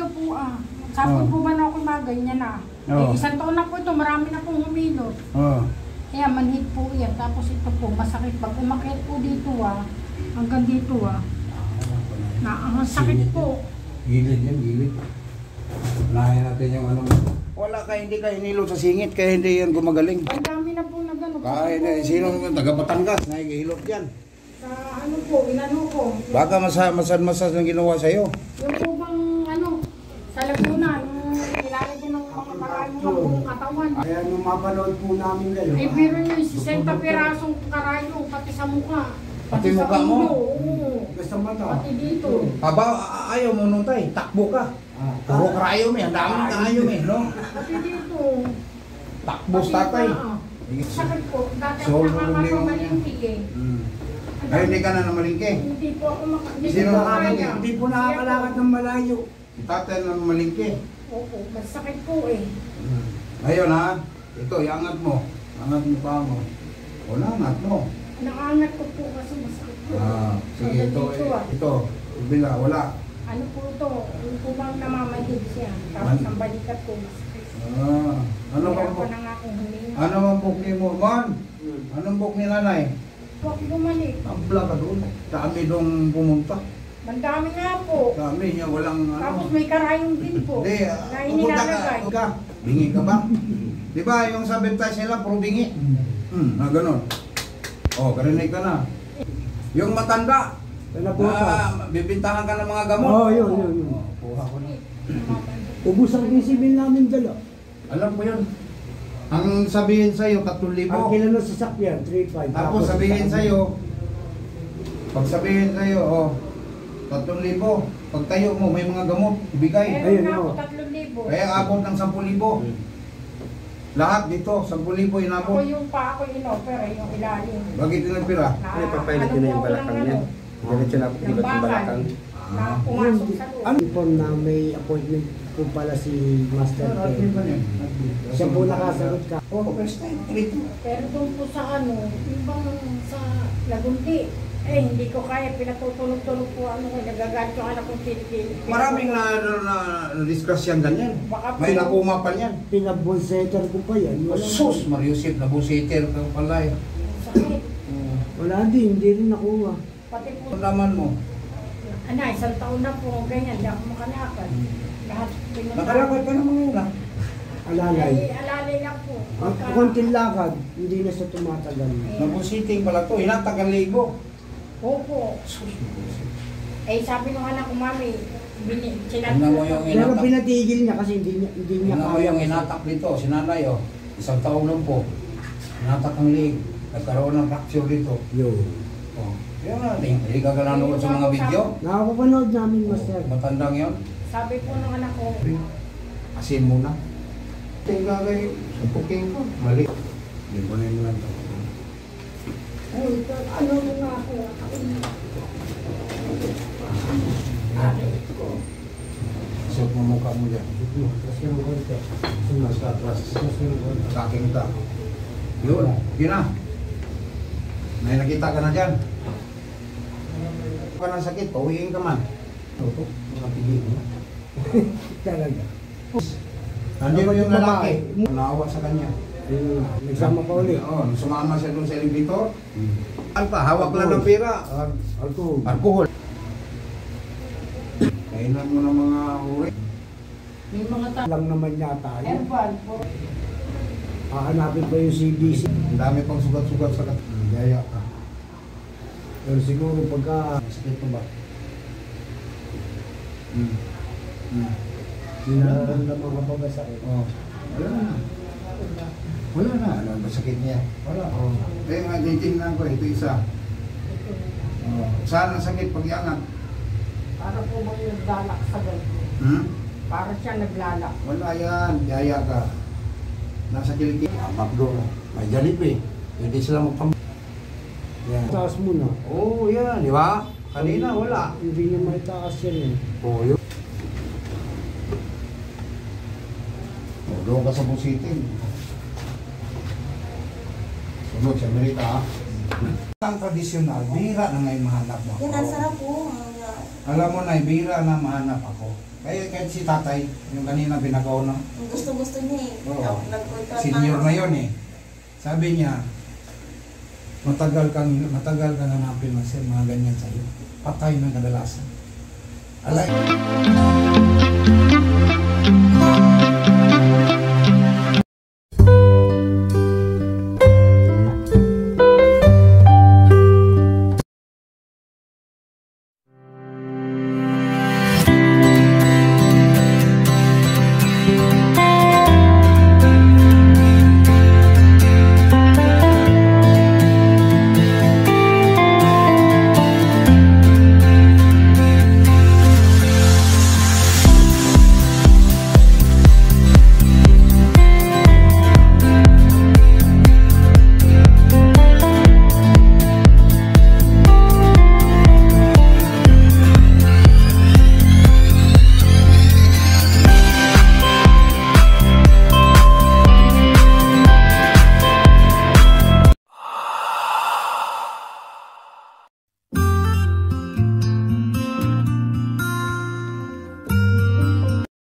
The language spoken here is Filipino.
ito po Sapon po ba na ako ganyan na? Isang taon na po ito, marami na pong humilot. Kaya manhid po yan. Tapos ito po, masakit. Pag umakyat po dito hanggang dito ang sakit po. Gilid yan, gilid. Unahin natin yung ano. Wala ka, hindi ka hinilo sa singit, kaya hindi yan gumagaling. Ang dami na po na gano'n. Kahit sino taga Batangas, nahihilot yan. Sa ano po, inano ko. Baka masad-masad ang ginawa sa'yo. Yung po bang sa Laguna, nilalagay ko ng mga maraming mga buong katawan. Kaya nung mapanood po namin kayo. Ay, pero yung 60 pirasong karayo, pati sa mukha. Pati mukha mo? Oo. Basta mata. Pati dito. Aba, ayaw mo nung tay, takbo ka. Puro karayo mo, ang daming karayo mo, no? Pati dito. Takbo sa tatay. Sakit po. Dati So, ako nakakamalingkig Ay, hindi ka na namalingke. Hindi po ako Sino nakalingke? Hindi po nakakalakad ng malayo. Si tatay na namalingke. Oo, masakit po Ngayon ha, ito, iangat mo. Angat mo pa mo. Wala, angat mo. Nakaangat ko po kasi masakit po. Sige, ito. Bila, wala. Ano po ito? Yung po bang namamahid siya. Tapos ang balikat po masakit. Ano bang Kaya ako na nga kung huminga. Ano bang book ni mo, man? Anong book ni nanay? Huwag bumalik. Tabla ka doon. Dami doon pumunta. Mandami nga po. Dami niya, walang Tapos may karayong din po. Hindi, Na pupunta inilalagay. ka. Bingi ka ba? Di ba yung sa baptize nila, puro bingi? Ganon. Karinig ka na. Yung matanda, bibintahan ka ng mga gamot. Yun. Kuha ko na. Ubus ang visibil namin dala. Alam ko yun. Ang sabihin sa'yo, 3,000. Ang kilo ng sasakyan, 3,500. Tapos sabihin sa'yo, pag sabihin sa'yo, 3,000. Pag tayo mo, may mga gamot, ibigay. Meron nga po 3,000. Kaya abot ng 10,000. Lahat dito, 10,000 inabot. Ako yung pa ako inopera, yung ilalim. Bakit tinagpira? Ay, papailit nyo na yung balakang niya. Diretso na ikot yung balakang. Na pumasok sa loob. Ano po na may appointment po pala si Master Ken. Siya po nakasagot ka. First time, Pero doon po sa yung bang sa Lagunti, hindi ko kaya, pinatutulog-tulog po nagagalit yung anak kong kilikili. Maraming na-discuss yan ganyan. May nakuma pa yan. Pinabonseter ko pa yan. Sus, Mariusip, nabusiter ka pala eh. Sakit. Wala din, hindi rin nakuha. Pati po, Ang laman mo. isang taon na po, ganyan, hindi ako makalakad. Lahat pinunta. Nakalakad ka naman ngayon ah. Alalay. Ay, alalay lang po. Ang konting lakad, hindi na siya tumatagal. Nabusiting pala to, hinatag ang libo. Opo. Sabi nung anak ko, mami, sinat Tingnan mo yung Pero inatak. pinatigil niya kasi hindi niya Tingnan mo yung inatak dito, si nanay oh. Isang taon lang po. Hinatak ang lig. Nagkaroon ng fracture dito. Yo. Oh. Yan na, hindi ka nanood sa mga video. Nakakapanood namin, Master. Matandang yun. Sabi po nung anak ko, Asin muna. Tingnan kayo sa cooking ko. Mali. Libunin mo lang ito. ano nga ako, Suot mo mukha mo dyan. Mas atras. Sa aking ta. Yun. Yun na. May nakita ka na dyan. Ka ng sakit, pauwiin ka man. Ito, mga pigil mo. Talaga. Nandiyo yung lalaki. Naawa sa kanya. Nagsama pa ulit. Oo, sumama siya doon sa elevator. Alpa, hawak lang ng pera. Alcohol. Alcohol. Kainan mo ng mga uri. may mga Lang naman yata yun. herbal po. Hahanapin pa yung CBC. Ang dami pang sugat-sugat sa kat. Yaya ka. Pero siguro pagka Sakit mo ba? nararamdaman ka pa ba sakit? Oo. Wala na. Wala na. Ano ba sakit niya? Wala. Kaya nga, titingnan ko. Ito isa. Saan ang sakit pag iangat? Para po bang naglalak sa ganito. Para siya naglalak. Wala yan. Yaya ka. Nasa kilikili. Mabdo. May janip eh. Hindi sila magpam... Yan. Taas muna. Oo, yan. Di ba? Kanina wala. Hindi niya may taas yan eh. Oo, yun. Doon ka sa busitin. Sunod sa Amerika ha. Ang tradisyonal, bihira na ngayon mahanap mo ako. Yan, ang sarap po. Alam mo na, bihira na mahanap ako. Kahit si tatay, yung kanina binagaw na. Gusto-gusto niya eh. Oo. Nag-contract Senior na yun eh. Sabi niya, matagal kang hanapin mga ganyan sa'yo. Patay na kadalasan. Alay.